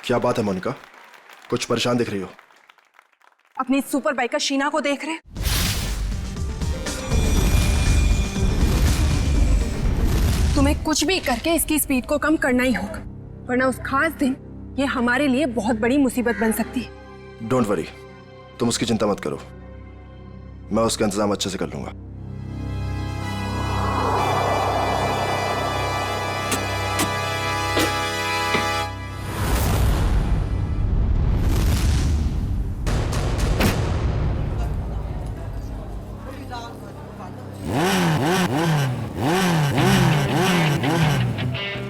क्या बात है मोनिका, कुछ परेशान दिख रही हो? अपनी सुपर बाइकर शीना को देख रहे? तुम्हें कुछ भी करके इसकी स्पीड को कम करना ही होगा, वरना उस खास दिन ये हमारे लिए बहुत बड़ी मुसीबत बन सकती है। डोंट वरी, तुम उसकी चिंता मत करो, मैं उसका इंतजाम अच्छे से कर लूंगा।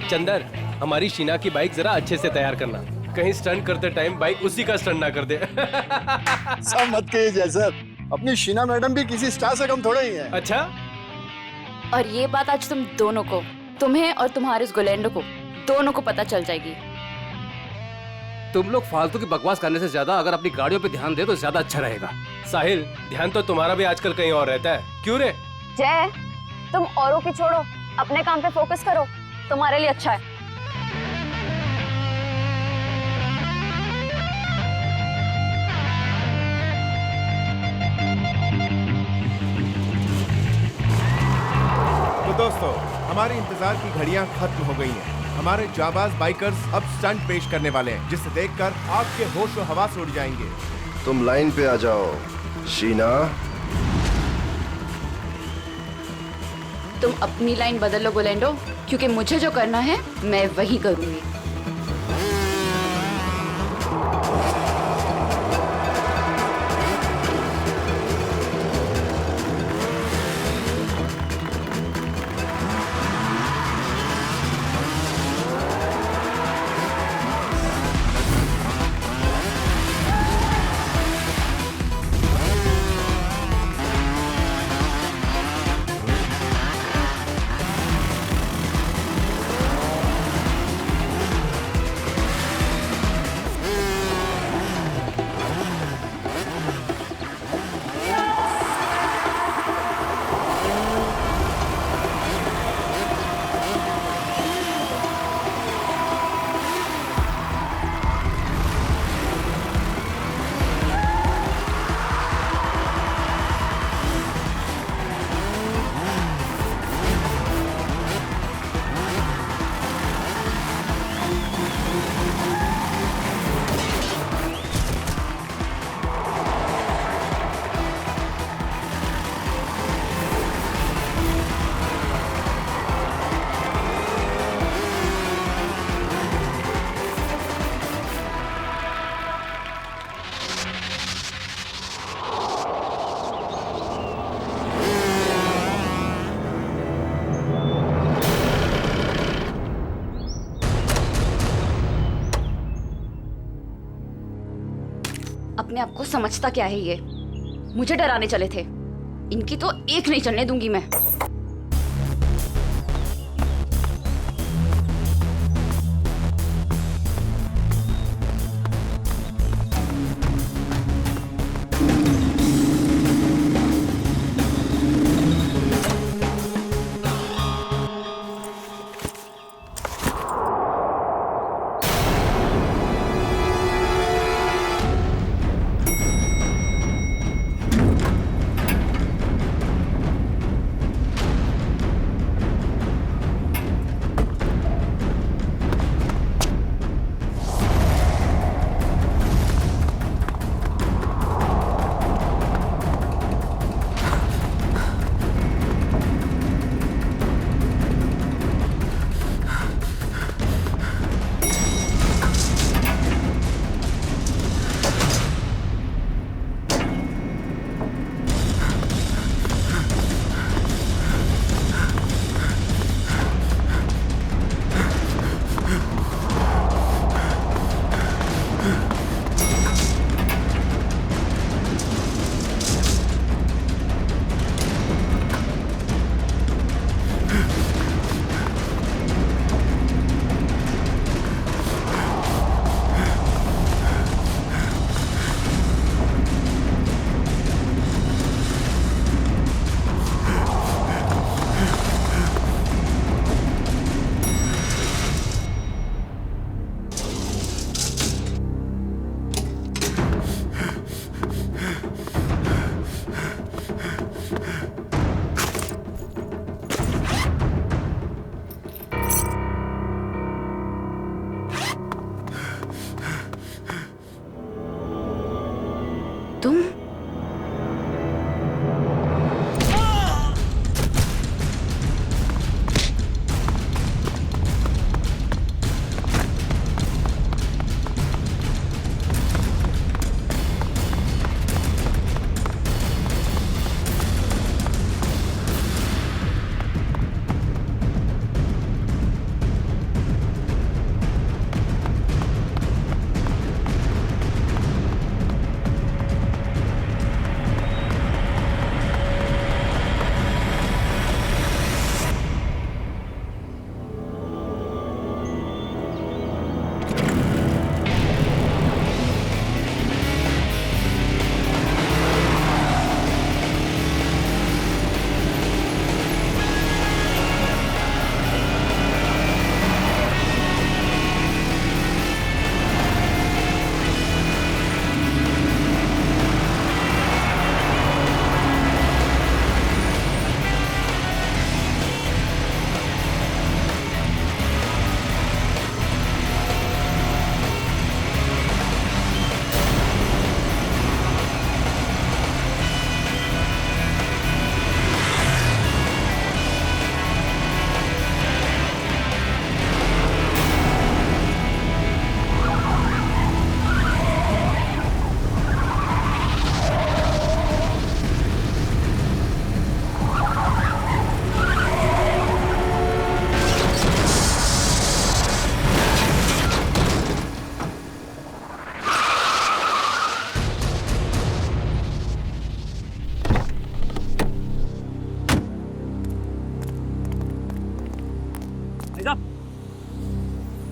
चंदर, हमारी शीना की बाइक जरा अच्छे से तैयार करना, कहीं स्टंट करते टाइम बाइक उसी का स्टंट ना कर दे। सब मत कहिए जैसर, अपनी शीना मैडम भी किसी स्टार से कम थोड़ा ही है। अच्छा, और ये बात आज तुम दोनों को, तुम्हें और तुम्हारे उस गोलैंडो को, दोनों को पता चल जाएगी। तुम लोग फालतू की बकवास करने से ज्यादा अगर अपनी गाड़ियों पे ध्यान दे तो ज्यादा अच्छा रहेगा। साहिल, ध्यान तो तुम्हारा भी आजकल कहीं और रहता है, क्यों रे? जय, तुम औरों की छोड़ो, अपने काम पे फोकस करो, तुम्हारे लिए अच्छा है। तो दोस्तों, हमारे इंतजार की घड़ियां खत्म हो गई हैं। हमारे जाबाज बाइकर्स अब स्टंट पेश करने वाले हैं, जिसे देखकर आपके होश और हवास उड़ जाएंगे। तुम लाइन पे आ जाओ शीना। तुम अपनी लाइन बदल लो गोलैंडो, क्योंकि मुझे जो करना है मैं वही करूंगी। अपने आप को समझता क्या है ये? मुझे डराने चले थे, इनकी तो एक नहीं चलने दूंगी मैं।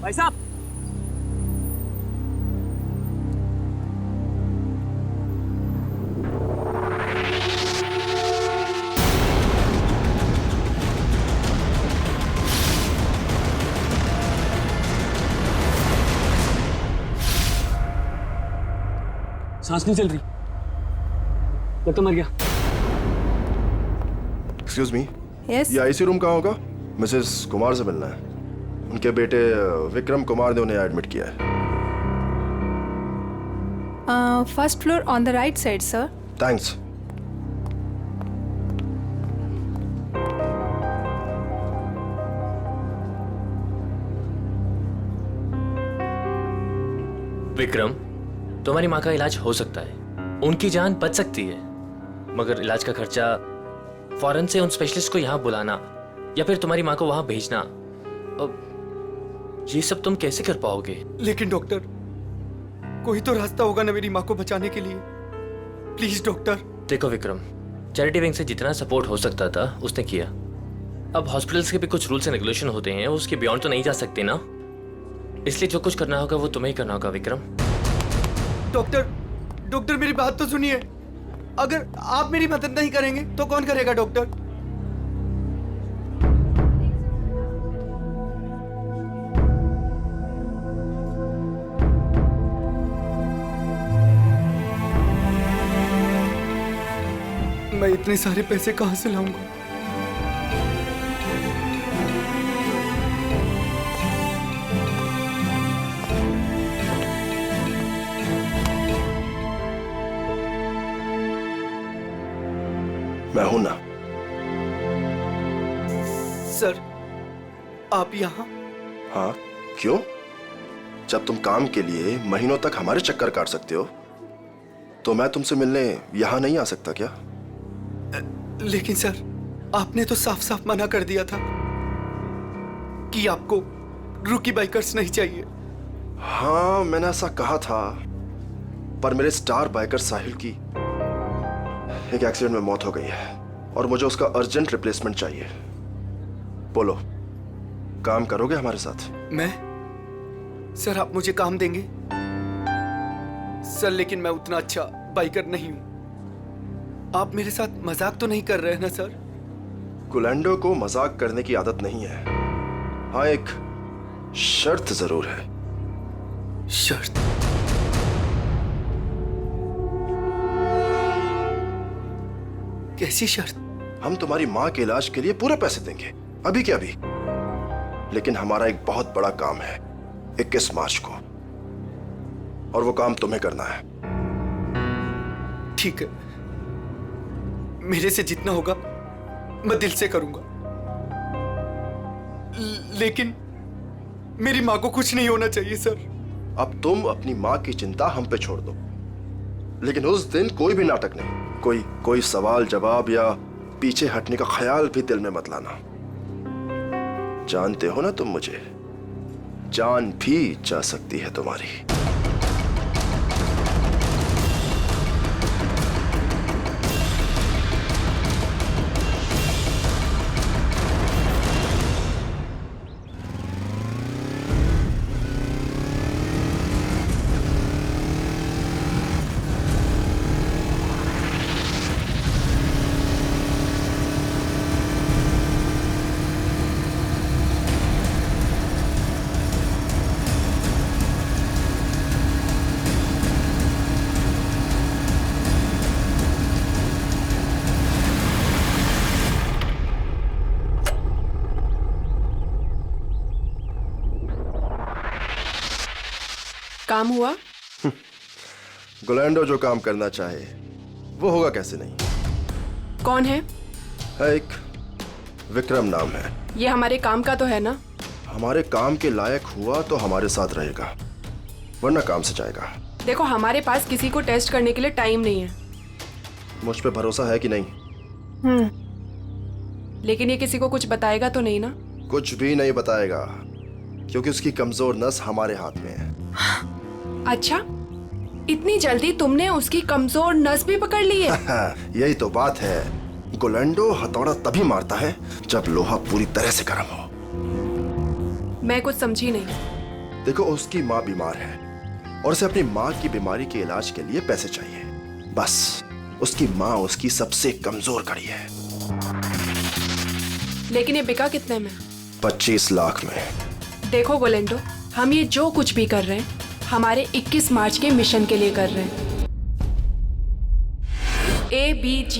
भाई साहब, सांस नहीं चल रही, लगता मर गया। एक्सक्यूज मी, यस ये आईसी रूम कहाँ होगा? मिसेस कुमार से मिलना है। उनके बेटे विक्रम कुमार ने उन्हें एडमिट किया है। First floor on the right side sir. Thanks. Vikram, तुम्हारी माँ का इलाज हो सकता है, उनकी जान बच सकती है, मगर इलाज का खर्चा फौरन से उन स्पेशलिस्ट को यहाँ बुलाना या फिर तुम्हारी माँ को वहाँ भेजना, अब ये सब तुम कैसे कर पाओगे? लेकिन डॉक्टर, कोई तो रास्ता होगा ना मेरी माँ को बचाने के लिए। Please doctor. देखो विक्रम, चैरिटी विंग से जितना सपोर्ट हो सकता था उसने किया। अब हॉस्पिटल्स के भी कुछ रूल्स एंड रेगुलेशन होते हैं, उसके बियॉन्ड तो नहीं जा सकते ना, इसलिए जो कुछ करना होगा वो तुम्हें ही करना होगा विक्रम। डॉक्टर मेरी बात तो सुनिए। अगर आप मेरी मदद नहीं करेंगे तो कौन करेगा डॉक्टर? मैं इतने सारे पैसे कहां से लाऊंगा? मैं हूं ना। सर, आप यहाँ? हाँ, क्यों? जब तुम काम के लिए महीनों तक हमारे चक्कर काट सकते हो तो मैं तुमसे मिलने यहां नहीं आ सकता क्या? लेकिन सर, आपने तो साफ साफ मना कर दिया था कि आपको रूकी बाइकर्स नहीं चाहिए। हाँ, मैंने ऐसा कहा था, पर मेरे स्टार बाइकर साहिल की एक एक्सीडेंट में मौत हो गई है और मुझे उसका अर्जेंट रिप्लेसमेंट चाहिए। बोलो, काम करोगे हमारे साथ? मैं? सर, आप मुझे काम देंगे? सर, लेकिन मैं उतना अच्छा बाइकर नहीं हूं। आप मेरे साथ मजाक तो नहीं कर रहे हैं ना सर? गुलैंडो को मजाक करने की आदत नहीं है। हाँ, एक शर्त जरूर है। शर्त? कैसी शर्त? हम तुम्हारी माँ के इलाज के लिए पूरे पैसे देंगे, अभी के अभी। लेकिन हमारा एक बहुत बड़ा काम है 21 मार्च को, और वो काम तुम्हें करना है। ठीक है, मेरे से जितना होगा मैं दिल से करूंगा, लेकिन मेरी माँ को कुछ नहीं होना चाहिए सर। अब तुम अपनी माँ की चिंता हम पे छोड़ दो, लेकिन उस दिन कोई भी नाटक नहीं, कोई सवाल जवाब या पीछे हटने का ख्याल भी दिल में मत लाना। जानते हो ना तुम मुझे, जान भी जा सकती है तुम्हारी। काम हुआ? गुलैंडो जो काम करना चाहे वो होगा कैसे नहीं। कौन है? एक विक्रम नाम है। ये हमारे काम का तो है ना? हमारे काम के लायक हुआ तो हमारे साथ रहेगा, वरना काम से जाएगा। देखो, हमारे पास किसी को टेस्ट करने के लिए टाइम नहीं है। मुझ पे भरोसा है कि नहीं? लेकिन ये किसी को कुछ बताएगा तो नहीं ना? कुछ भी नहीं बताएगा, क्योंकि उसकी कमजोर नस हमारे हाथ में है। अच्छा, इतनी जल्दी तुमने उसकी कमजोर नस भी पकड़ ली है? यही तो बात है। गुलैंडो हथौड़ा तभी मारता है जब लोहा पूरी तरह से गर्म हो। मैं कुछ समझी नहीं। देखो, उसकी माँ बीमार है और उसे अपनी माँ की बीमारी के इलाज के लिए पैसे चाहिए। बस उसकी माँ उसकी सबसे कमजोर कड़ी है। लेकिन ये बिका कितने में? 25 लाख में। देखो गोलेंडो, हम ये जो कुछ भी कर रहे हैं हमारे 21 मार्च के मिशन के लिए कर रहे हैं। ABG,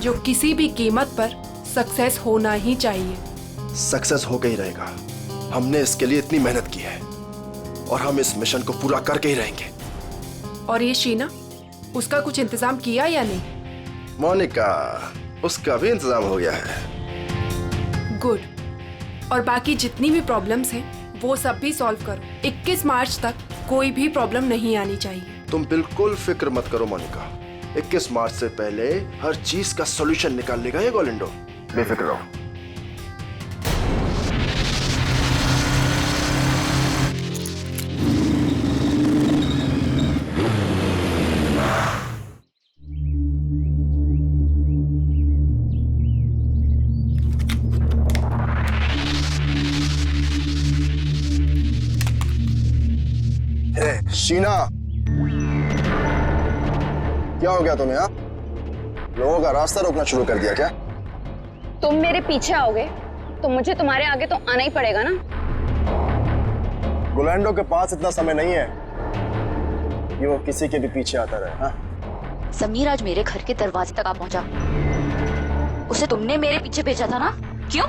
जो किसी भी कीमत पर सक्सेस होना ही चाहिए। सक्सेस होकर ही रहेगा। हमने इसके लिए इतनी मेहनत की है और हम इस मिशन को पूरा करके ही रहेंगे। और ये शीना, उसका कुछ इंतजाम किया या नहीं? मोनिका, उसका भी इंतजाम हो गया है। गुड। और बाकी जितनी भी प्रॉब्लम्स हैं वो सब भी सॉल्व करो। 21 मार्च तक कोई भी प्रॉब्लम नहीं आनी चाहिए। तुम बिल्कुल फिक्र मत करो मोनिका, 21 मार्च से पहले हर चीज का सॉल्यूशन निकाल लेगा ये गोलेंडो। बेफिक्र रहो। शीना, क्या हो गया तुम्हें? हाँ, लोगों का रास्ता रोकना शुरू कर दिया क्या? तुम मेरे पीछे आओगे तो मुझे तुम्हारे आगे तो आना ही पड़ेगा ना। गुलैंडो के पास इतना समय नहीं है कि वो किसी के भी पीछे आता रहे। हाँ? समीर आज मेरे घर के दरवाजे तक आ पहुंचा। उसे तुमने मेरे पीछे भेजा था ना? क्यों?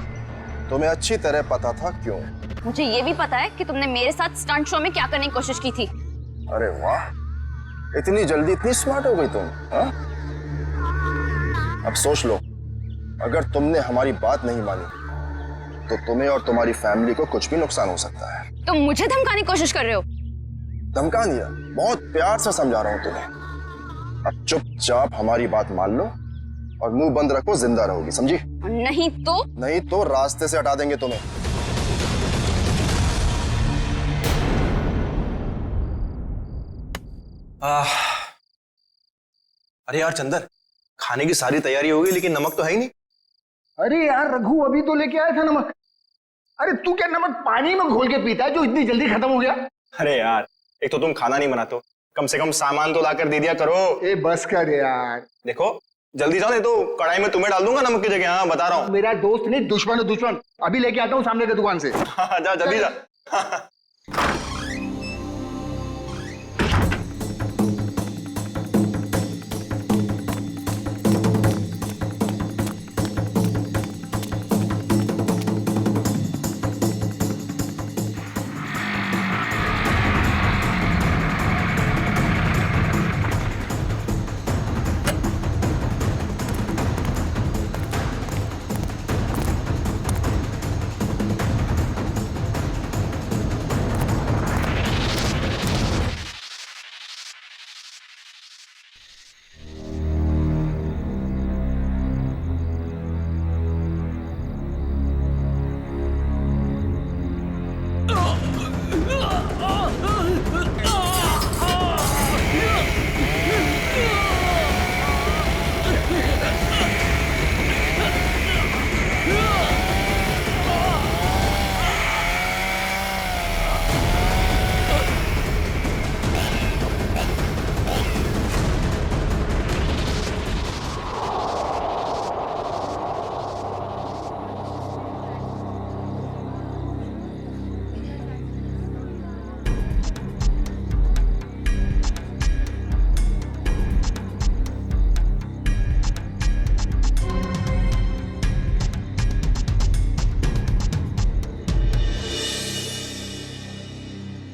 तुम्हें अच्छी तरह पता था क्यों। मुझे ये भी पता है कि तुमने मेरे साथ स्टंट शो में क्या करने की कोशिश की थी। अरे वाह, इतनी जल्दी इतनी स्मार्ट हो गई तुम। हाँ? अब सोच लो, अगर तुमने हमारी बात नहीं मानी तो तुम्हें और तुम्हारी फैमिली को कुछ भी नुकसान हो सकता है। तुम मुझे धमकाने की कोशिश कर रहे हो? धमका दिया? बहुत प्यार से समझा रहा हूं तुम्हें। अब चुपचाप हमारी बात मान लो और मुंह बंद रखो, जिंदा रहोगी, समझी? नहीं तो रास्ते से हटा देंगे तुम्हें। अरे यार चंदर, खाने की सारी तैयारी हो गई लेकिन नमक तो है ही नहीं। अरे यार रघु, अभी तो लेके आया था नमक। अरे तू क्या नमक पानी में घोल के पीता है जो इतनी जल्दी खत्म हो गया? अरे यार, एक तो तुम खाना नहीं बनाते हो, कम से कम सामान तो लाकर दे दिया करो। ए बस कर यार। देखो जल्दी जाओ, नहीं तो कढ़ाई में तुम्हें डाल दूंगा नमक की जगह। हाँ बता रहा हूँ। मेरा दोस्त नहीं, दुश्मन है दुश्मन। अभी लेके आता हूँ सामने की दुकान से। हाँ जा जल्दी जा।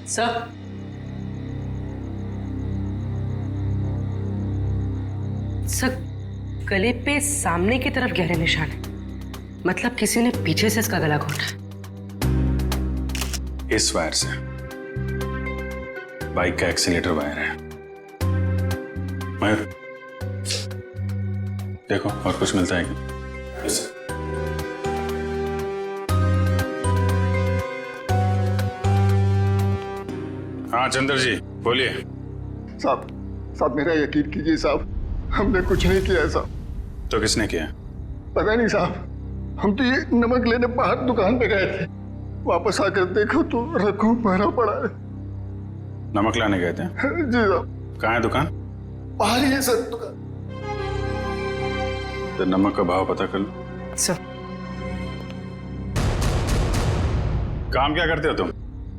सर, सर गले पे सामने की तरफ गहरे निशान है। मतलब किसी ने पीछे से इसका गला घोटा। इस वायर से बाइक का एक्सीलेटर वायर है। मयूर देखो और कुछ मिलता है क्या? हाँ चंद्र जी बोलिए। साहब मेरा यकीन कीजिए साहब, हमने कुछ नहीं किया साहब। तो किसने किया? पता नहीं साहब, हम तो ये नमक लेने बाहर दुकान पे गए थे। वापस आकर देखो तो रघु मरा पड़ा है। नमक लाने गए थे? जी साहब। कहाँ है दुकान? बाहर ही है सर दुकान। तो नमक का भाव पता कर लो। सर। काम क्या करते हो तुम?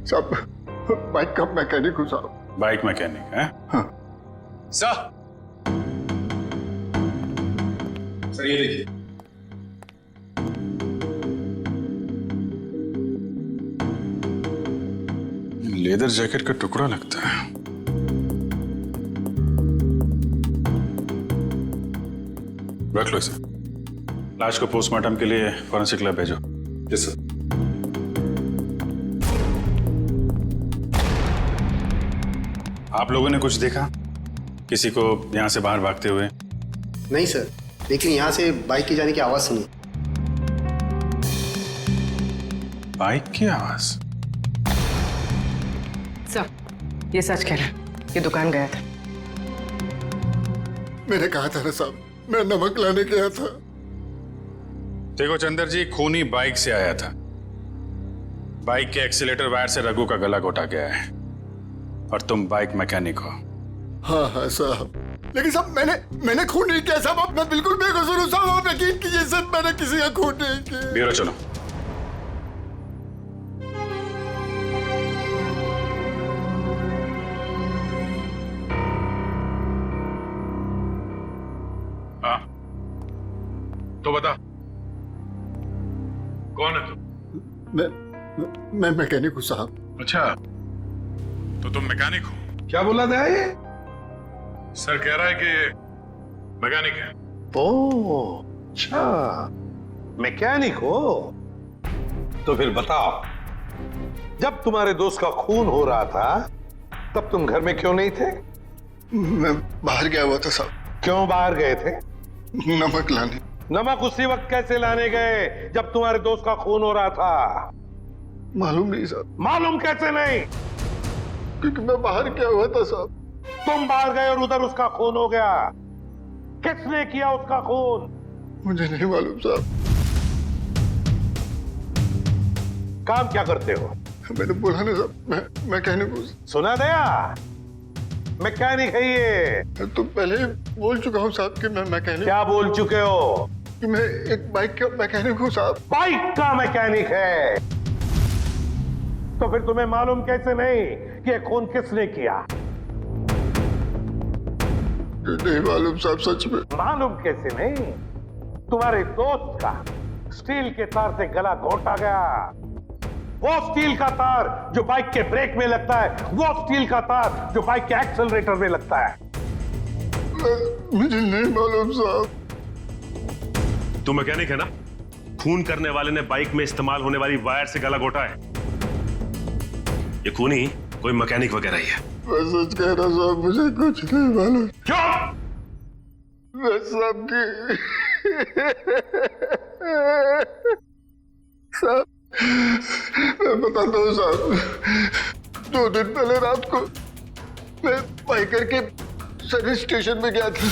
साहब बाइक का मैकेनिक हूँ साहब। बाइक मैकेनिक है? हाँ। सर ये देखिए। लेदर जैकेट का टुकड़ा लगता है। रख लो इसे। लाश को पोस्टमार्टम के लिए फॉरेंसिक लैब भेजो। Yes sir. आप लोगों ने कुछ देखा? किसी को यहां से बाहर भागते हुए? नहीं सर, लेकिन यहाँ से बाइक की जाने की आवाज सुनी। बाइक की आवाज? सर, ये सच कह रहा है, ये दुकान गया था। मैंने कहा था ना साहब, मैं नमक लाने गया था। देखो चंदर जी, खूनी बाइक से आया था। बाइक के एक्सीलेटर वायर से रघु का गला घोटा गया है और तुम बाइक मैकेनिक हो। हाँ हाँ साहब, लेकिन साहब मैंने खून नहीं किया साहब। मैं बिल्कुल बेकसूर हूँ साहब। आप यकीन कीजिए सर, मैंने किसी का खून नहीं किया। ब्यूरो चलो। हाँ तो बता, कौन है तू? मैं मैकेनिक हूँ साहब। अच्छा, तो तुम मैकेनिक हो? क्या बोला था ये? सर कह रहा है कि ये मैकेनिक है। ओह अच्छा, मैकेनिक हो? तो फिर बताओ, जब तुम्हारे दोस्त का खून हो रहा था तब तुम घर में क्यों नहीं थे? मैं बाहर गया हुआ था साहब। क्यों बाहर गए थे? नमक लाने। नमक उसी वक्त कैसे लाने गए जब तुम्हारे दोस्त का खून हो रहा था? मालूम नहीं साहब। मालूम कैसे नहीं? क्योंकि मैं बाहर गया हुआ था साहब। तुम बाहर गए और उधर उसका खून हो गया। किसने किया उसका खून? मुझे नहीं मालूम साहब। काम क्या करते हो? मैंने बोला ना साहब, मैं मैकेनिक हूँ। सुना दिया? मैकेनिक है ये। तो पहले बोल चुका हूँ साहब कि मैं मैकेनिक। क्या बोल चुके हो? कि मैं एक बाइक का मैकेनिक हूँ साहब। बाइक का मैकेनिक है? तो फिर तुम्हें मालूम कैसे नहीं कि ये खून किसने किया? नहीं मालूम साहब, सच में मालूम कैसे नहीं? तुम्हारे दोस्त का स्टील के तार से गला घोटा गया। वो स्टील का तार जो बाइक के ब्रेक में लगता है, वो स्टील का तार जो बाइक के एक्सेलरेटर में लगता है। मुझे नहीं मालूम साहब। तू मैकेनिक है ना? खून करने वाले ने बाइक में इस्तेमाल होने वाली वायर से गला घोटा है। ये खूनी कोई मैकेनिक वगैरह ही है। मैं सच कह रहा साहब, मुझे कुछ नहीं मालूम। क्यों? मैं सबकी साहब, मैं बताता हूँ साहब। 2 दिन पहले रात को मैं बाइकर के सर्विस स्टेशन में गया था।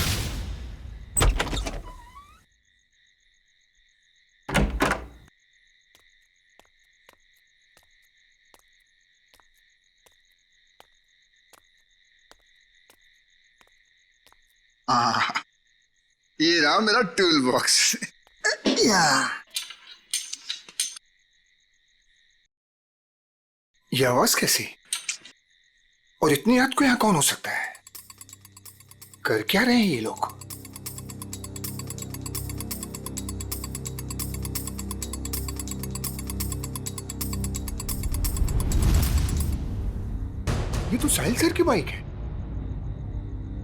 ये रहा मेरा टूल बॉक्स। ये आवाज कैसी? और इतनी रात को यहाँ कौन हो सकता है? कर क्या रहे हैं ये लोग? ये तो साहिल सर की बाइक है,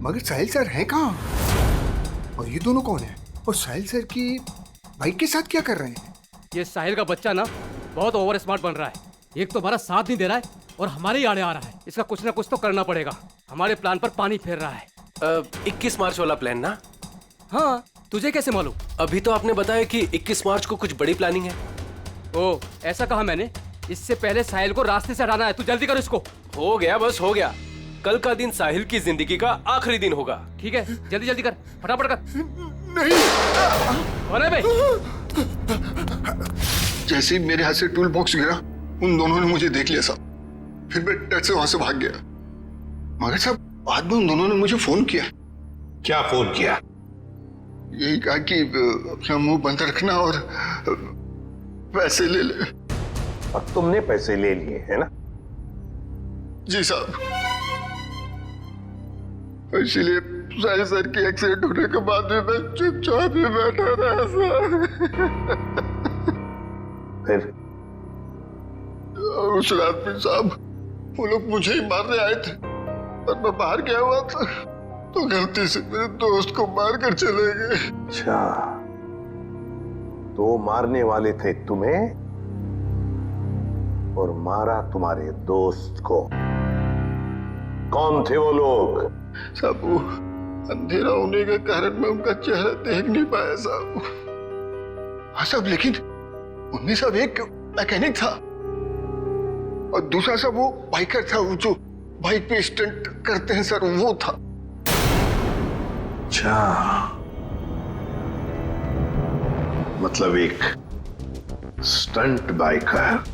मगर साहिल सर हैं कहाँ? और ये दोनों कौन है? और साहिल सर की बाइक के साथ क्या कर रहे हैं? ये साहिल का बच्चा ना बहुत ओवर स्मार्ट बन रहा है। एक तो हमारा साथ नहीं दे रहा है और हमारे ही आड़े आ रहा है। इसका कुछ ना कुछ तो करना पड़ेगा। हमारे प्लान पर पानी फेर रहा है। 21 मार्च वाला प्लान ना? हाँ, तुझे कैसे मालूम? अभी तो आपने बताया कि 21 मार्च को कुछ बड़ी प्लानिंग है। ओ, ऐसा कहा मैंने। इससे पहले साहिल को रास्ते से हटाना है। तू जल्दी कर इसको। हो गया, बस हो गया। कल का दिन साहिल की जिंदगी का आखिरी दिन होगा। ठीक है, जल्दी जल्दी कर, फटाफट कर। नहीं। कौन है भाई? जैसे ही मेरे हाथ से टूल बॉक्स गिरा, उन दोनों ने मुझे देख लिया साहब, फिर मैं डर से वहां से भाग गया। मगर साहब बाद में उन दोनों ने मुझे फोन किया। क्या फोन किया? यही कहा कि अपना मुंह बंद रखना और पैसे ले ले। और तुमने पैसे ले लिए है ना? जी साहब, इसलिए साहिल सर की एक्सीडेंट होने के बाद में मैं चुपचाप ही बैठा रहा सर। फिर उस रात में साहब वो लोग मुझे ही मारने आए थे, और मैं बाहर गया हुआ था तो गलती से मेरे दोस्त को मार कर चले गए। अच्छा, तो मारने वाले थे तुम्हें और मारा तुम्हारे दोस्त को। कौन थे वो लोग? साहब वो अंधेरा होने के कारण मैं उनका चेहरा देख नहीं पाया साहब। हाँ साहब, लेकिन उनमें सब एक मैकेनिक था और दूसरा सब वो बाइकर था, वो जो बाइक पे स्टंट करते हैं सर, वो था। अच्छा, मतलब एक स्टंट बाइकर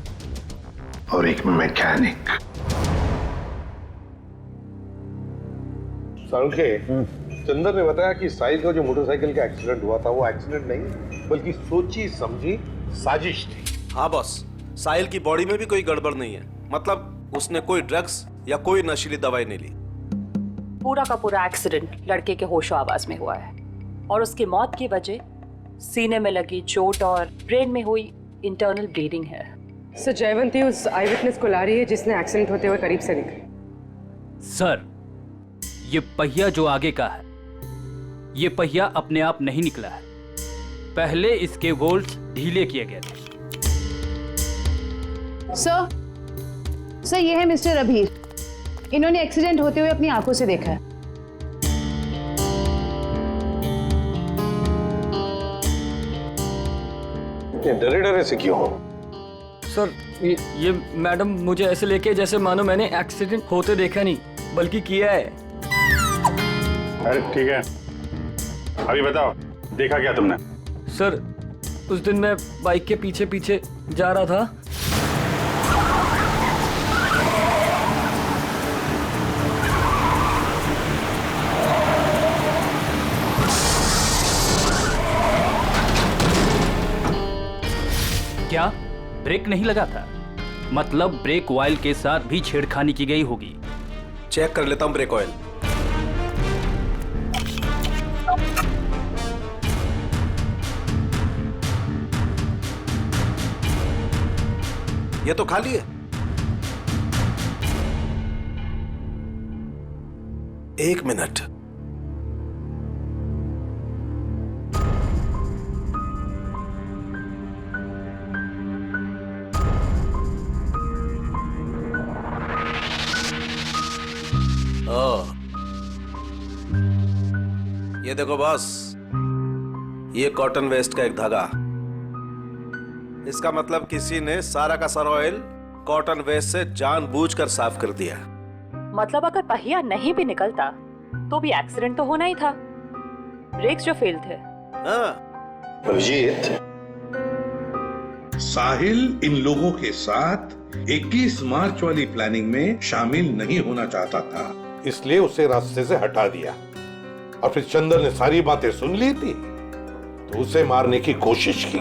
और एक मैकेनिक। संखे, चंदर ने बताया कि साहिल का जो मोटरसाइकिल का एक्सीडेंट हुआ था वो एक्सीडेंट नहीं बल्कि सोची समझी साजिश थी। हाँ बॉस, साहिल की बॉडी में भी कोई गड़बड़ नहीं है। मतलब उसने कोई ड्रग्स या कोई नशीली दवाई नहीं ली। पूरा का पूरा एक्सीडेंट लड़के के होशो आवाज में हुआ है और उसकी मौत की वजह सीने में लगी चोट और ब्रेन में हुई इंटरनल ब्लीडिंग है। सर, जयवंती उस आई विटनेस को ला रही है जिसने एक्सीडेंट होते हुए करीब से निकली। सर, ये पहिया जो आगे का है, ये पहिया अपने आप नहीं निकला है, पहले इसके वोल्ट्स ढीले किए गए थे। सर ये है मिस्टर अभीर, इन्होंने एक्सीडेंट होते हुए अपनी आंखों से देखा है। डरे डरे से क्यों हो? सर ये मैडम मुझे ऐसे लेके जैसे मानो मैंने एक्सीडेंट होते देखा नहीं बल्कि किया है। अरे ठीक है, अभी बताओ देखा क्या तुमने? सर उस दिन मैं बाइक के पीछे पीछे जा रहा था। क्या ब्रेक नहीं लगा था? मतलब ब्रेक ऑयल के साथ भी छेड़खानी की गई होगी। चेक कर लेता हूं ब्रेक ऑयल। ये तो खाली है। एक मिनट, ये देखो बॉस, ये कॉटन वेस्ट का एक धागा। इसका मतलब किसी ने सारा का सारा ऑयल कॉटन वेस्ट से जानबूझकर साफ कर दिया। मतलब अगर पहिया नहीं भी निकलता तो भी एक्सीडेंट तो होना ही था। ब्रेक्स जो फेल थे। अभिजीत, साहिल इन लोगों के साथ 21 मार्च वाली प्लानिंग में शामिल नहीं होना चाहता था, इसलिए उसे रास्ते से हटा दिया और फिर चंदर ने सारी बातें सुन ली थी तो उसे मारने की कोशिश की।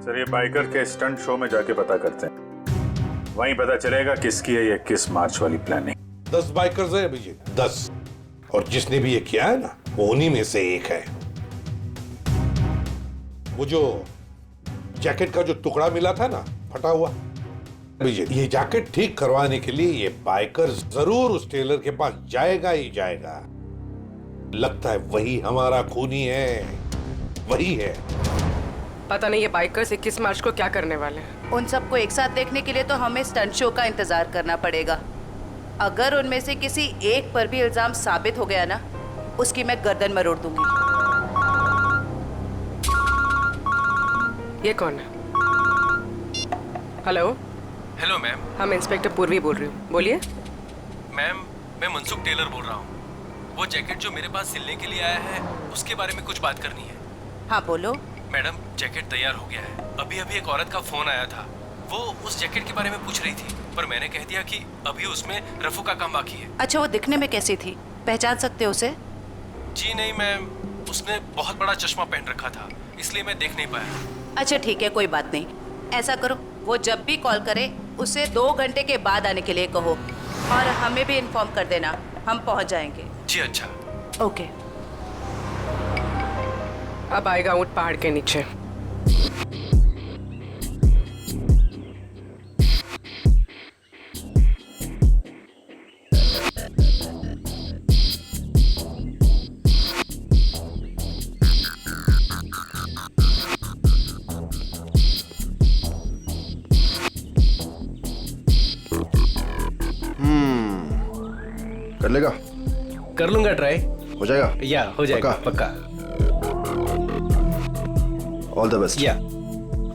सर ये बाइकर के स्टंट शो में जाके पता करते हैं, वहीं पता चलेगा किसकी है ये 21 मार्च वाली प्लानिंग। 10 बाइकर्स है अभिजीत, 10, और जिसने भी ये किया है ना वो उन्हीं में से एक है। वो जो जैकेट का जो टुकड़ा मिला था ना फटा हुआ, अभिजीत ये जैकेट ठीक करवाने के लिए ये बाइकर जरूर उस टेलर के पास जाएगा ही जाएगा। लगता है वही हमारा खूनी है, वही है। पता नहीं ये बाइकर्स 21 मार्च को क्या करने वाले हैं। उन सबको एक साथ देखने के लिए तो हमें स्टंट शो का इंतजार करना पड़ेगा। अगर उनमें से किसी एक पर भी इल्जाम साबित हो गया ना, उसकी मैं गर्दन मरोड़ दूंगी। ये कौन है? हेलो। Hello ma'am. हम इंस्पेक्टर पूर्वी बोल रही हूँ, बोलिए। मैम मैं मनसुख टेलर बोल रहा हूँ। वो जैकेट जो मेरे पास सिलने के लिए आया है उसके बारे में कुछ बात करनी है। हाँ बोलो। मैडम जैकेट तैयार हो गया है। अभी अभी एक औरत का फोन आया था, वो उस जैकेट के बारे में पूछ रही थी, पर मैंने कह दिया कि अभी उसमें रफू का काम बाकी है। अच्छा, वो दिखने में कैसी थी, पहचान सकते हो उसे? जी नहीं मैम, उसने बहुत बड़ा चश्मा पहन रखा था, इसलिए मैं देख नहीं पाया। अच्छा ठीक है, कोई बात नहीं। ऐसा करो, वो जब भी कॉल करे उसे 2 घंटे के बाद आने के लिए कहो और हमें भी इन्फॉर्म कर देना, हम पहुंच जाएंगे। जी अच्छा। ओके। अब आएगा ऊंट पहाड़ के नीचे। कर लेगा? कर लूंगा ट्राई। हो जाएगा? या हो जाएगा पक्का। All the best. या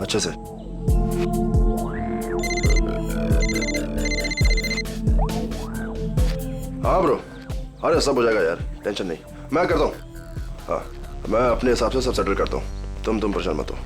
अच्छे से। हाँ ब्रो, अरे सब हो जाएगा यार, टेंशन नहीं, मैं करता हूँ। हाँ, मैं अपने हिसाब से सब सेटल करता हूँ, तुम परेशान मत हो।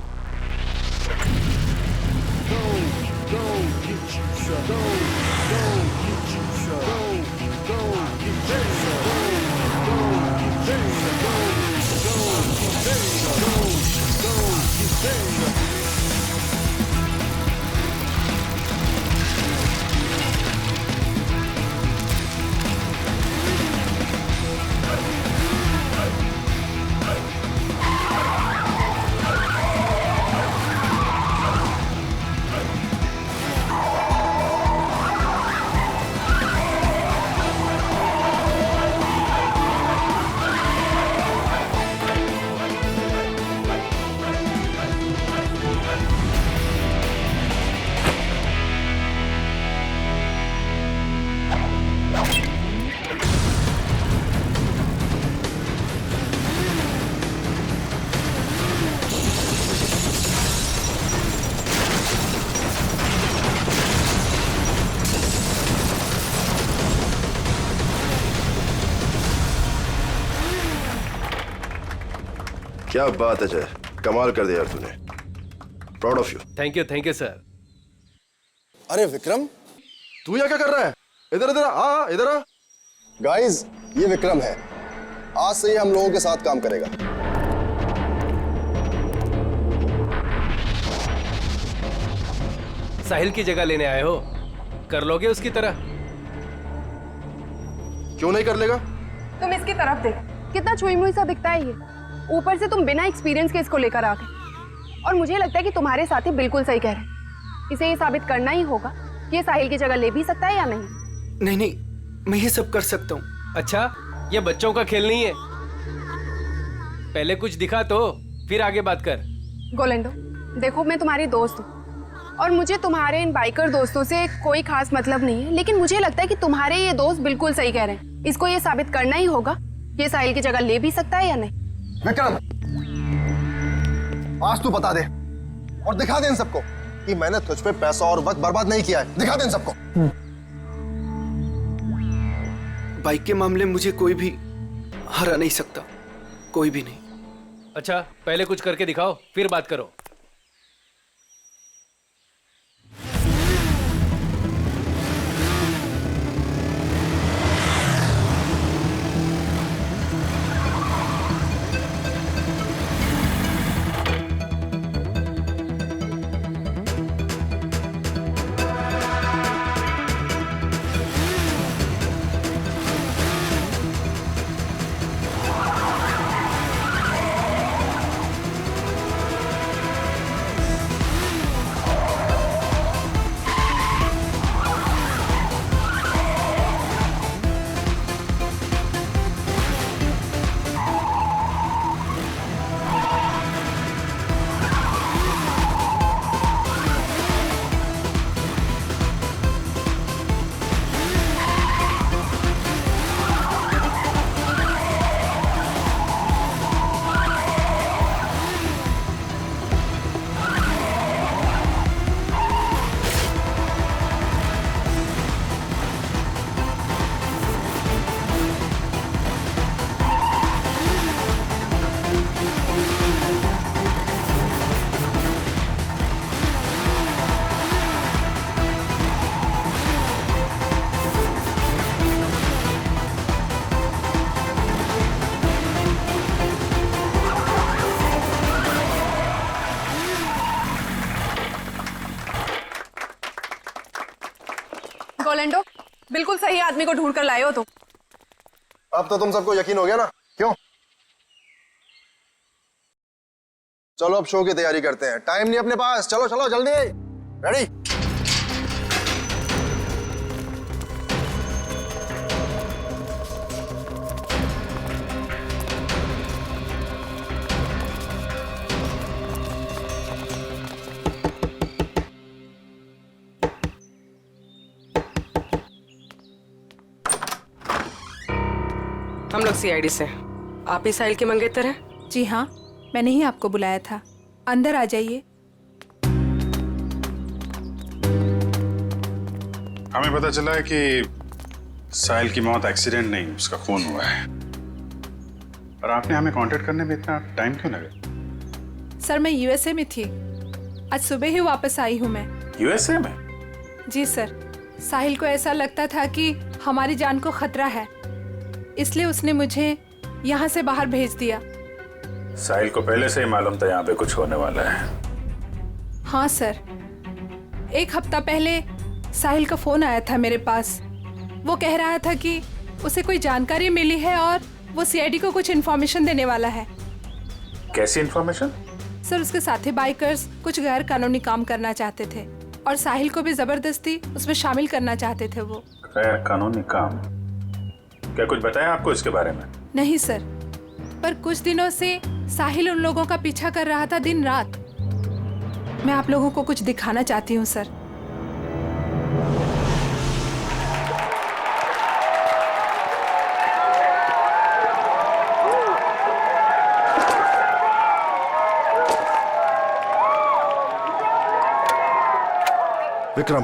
क्या बात है जय, कमाल कर दिया यार तूने, proud of you. Thank you sir. अरे विक्रम, तू यहाँ क्या कर रहा है? इधर इधर आ, इधर आ। गाइस, ये विक्रम है, आज से ये हम लोगों के साथ काम करेगा। साहिल की जगह लेने आए हो, कर लोगे उसकी तरह? क्यों नहीं कर लेगा? तुम इसकी तरफ देख, कितना छुई मुई सा दिखता है ये। ऊपर से तुम बिना एक्सपीरियंस के इसको लेकर आ गए, और मुझे लगता है कि तुम्हारे साथी बिल्कुल सही कह रहे हैं। इसे ये साबित करना ही होगा कि ये साहिल की जगह ले भी सकता है या नहीं। नहीं, मैं ये सब कर सकता हूँ। अच्छा, ये बच्चों का खेल नहीं है, पहले कुछ दिखा तो फिर आगे बात कर। गोलेंडो, देखो मैं तुम्हारी दोस्त हूँ और मुझे तुम्हारे इन बाइकर दोस्तों से कोई खास मतलब नहीं है, लेकिन मुझे लगता है कि तुम्हारे ये दोस्त बिल्कुल सही कह रहे हैं। इसको ये साबित करना ही होगा कि ये साहिल की जगह ले भी सकता है या नहीं। विक्रम, आज तू बता दे और दिखा दे इन सबको कि मैंने तुझ पे पैसा और वक्त बर्बाद नहीं किया है। दिखा दे इन सबको। बाइक के मामले में मुझे कोई भी हरा नहीं सकता, कोई भी नहीं। अच्छा, पहले कुछ करके दिखाओ फिर बात करो। गोलेंडो, बिल्कुल सही आदमी को ढूंढ कर लाए हो तुम। अब तो तुम सबको यकीन हो गया ना, क्यों? चलो अब शो की तैयारी करते हैं, टाइम नहीं अपने पास। चलो चलो जल्दी, रेडी? हम लोग सीआईडी से। आप ही साहिल के मंगेतर हैं? जी हाँ, मैंने ही आपको बुलाया था। अंदर आ जाइए। हमें पता चला है कि साहिल की मौत एक्सीडेंट नहीं, उसका खून हुआ है। और आपने हमें कांटेक्ट करने में इतना टाइम क्यों लगा? सर, मैं यूएसए में थी। आज सुबह ही वापस आई हूँ मैं। यूएसए में? जी सर, साहिल को ऐसा लगता था कि हमारी जान को खतरा है, इसलिए उसने मुझे यहाँ से बाहर भेज दिया। साहिल को पहले से ही मालूम था यहाँ पे कुछ होने वाला है। हाँ सर, 1 हफ्ता पहले साहिल का फोन आया था मेरे पास। वो कह रहा था कि उसे कोई जानकारी मिली है और वो सीआईडी को कुछ इन्फॉर्मेशन देने वाला है। कैसी इन्फॉर्मेशन? सर, उसके साथी बाइकर्स कुछ गैर कानूनी काम करना चाहते थे और साहिल को भी जबरदस्ती उसमें शामिल करना चाहते थे। वो गैर कानूनी काम? क्या कुछ बताया आपको इसके बारे में? नहीं सर, पर कुछ दिनों से साहिल उन लोगों का पीछा कर रहा था दिन रात। मैं आप लोगों को कुछ दिखाना चाहती हूँ सर। विक्रम,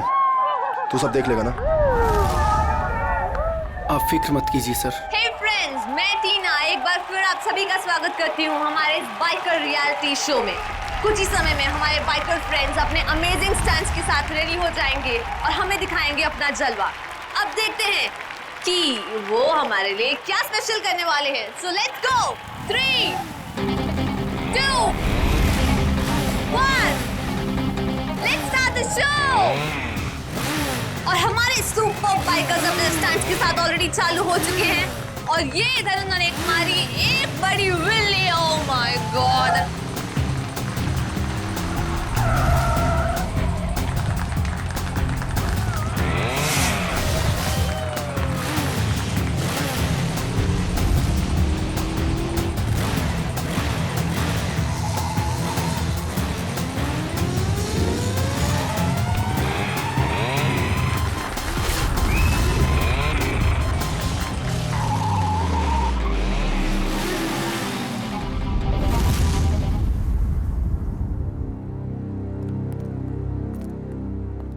तू सब देख लेगा ना? आप फिक्र मत कीजिए सर। हे फ्रेंड्स, मैं टीना एक बार फिर आप सभी का स्वागत करती हूँ हमारे इस बाइकर रियलिटी शो में। कुछ ही समय में हमारे बाइकर फ्रेंड्स अपने अमेजिंग स्टंट्स के साथ रेडी हो जाएंगे और हमें दिखाएंगे अपना जलवा। अब देखते हैं कि वो हमारे लिए क्या स्पेशल करने वाले हैं। So let's go. 3, 2, 1, let's start the show. और हमारे सुपर बाइकर्स अपने स्टंट्स के साथ ऑलरेडी चालू हो चुके हैं और ये इधर उन्होंने मारी एक बड़ी विल्ली। Oh my God!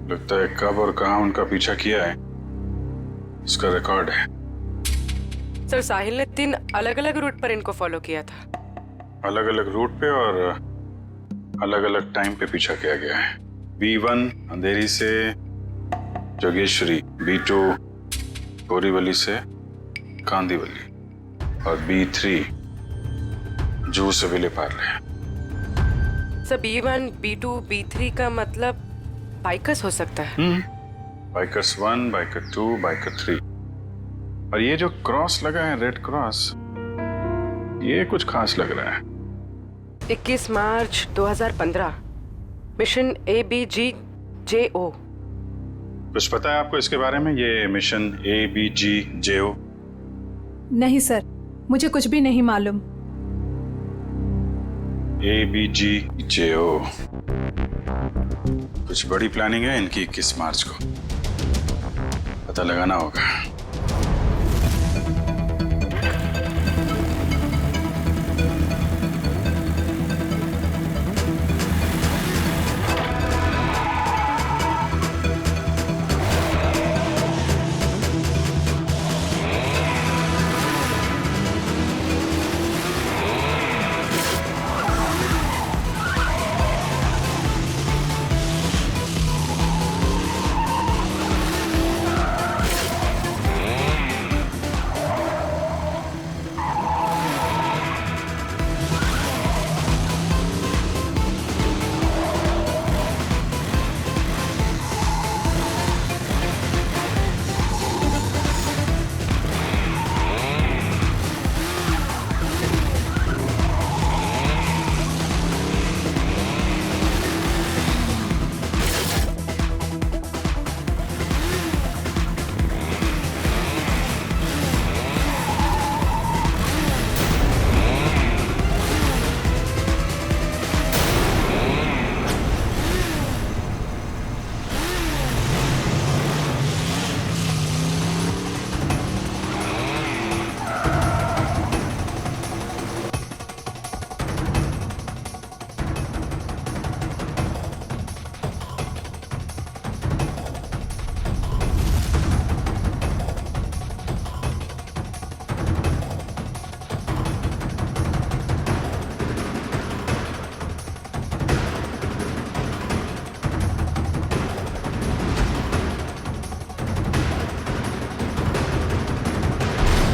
लगता है कब और कहां उनका पीछा किया है इसका रिकॉर्ड है। सर, साहिल ने 3 अलग-अलग रूट पर इनको फॉलो किया था। अलग अलग रूट पे और अलग अलग टाइम पे पीछा किया गया है। B1 अंधेरी से जोगेश्वरी, B2 बोरीवली से कांदीवली और B3 जूह से Vile Parle. Sir, B1, B2, B3 का मतलब बाइकर्स हो सकता है। Bikers 1, biker 2, biker 3। और ये जो क्रॉस लगा है, रेड क्रॉस, ये कुछ खास लग रहा है। 21 मार्च 2015, मिशन ABGJO। कुछ पता है आपको इसके बारे में, ये मिशन ABGJO? नहीं सर, मुझे कुछ भी नहीं मालूम। ABGJO कुछ बड़ी प्लानिंग है इनकी। 21 मार्च को पता लगाना होगा।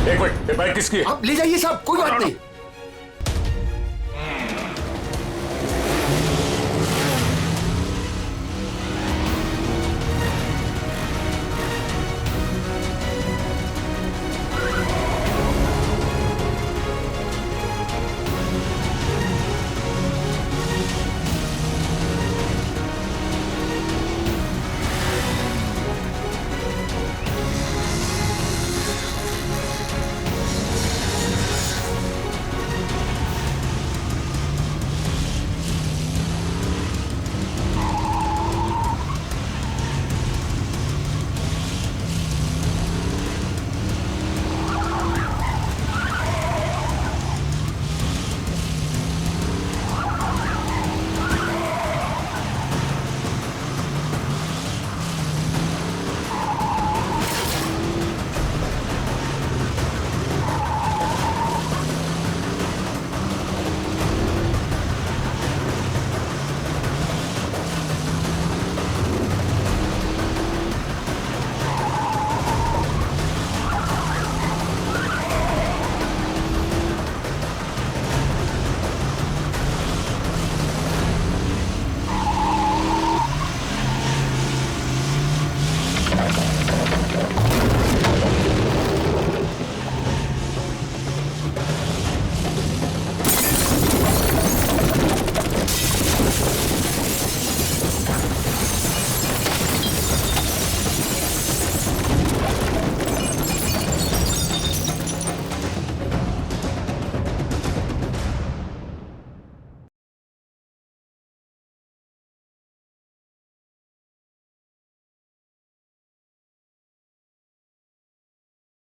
एक मिनट, ये बाइक किसकी है? आप ले जाइए साहब, कोई बात नहीं।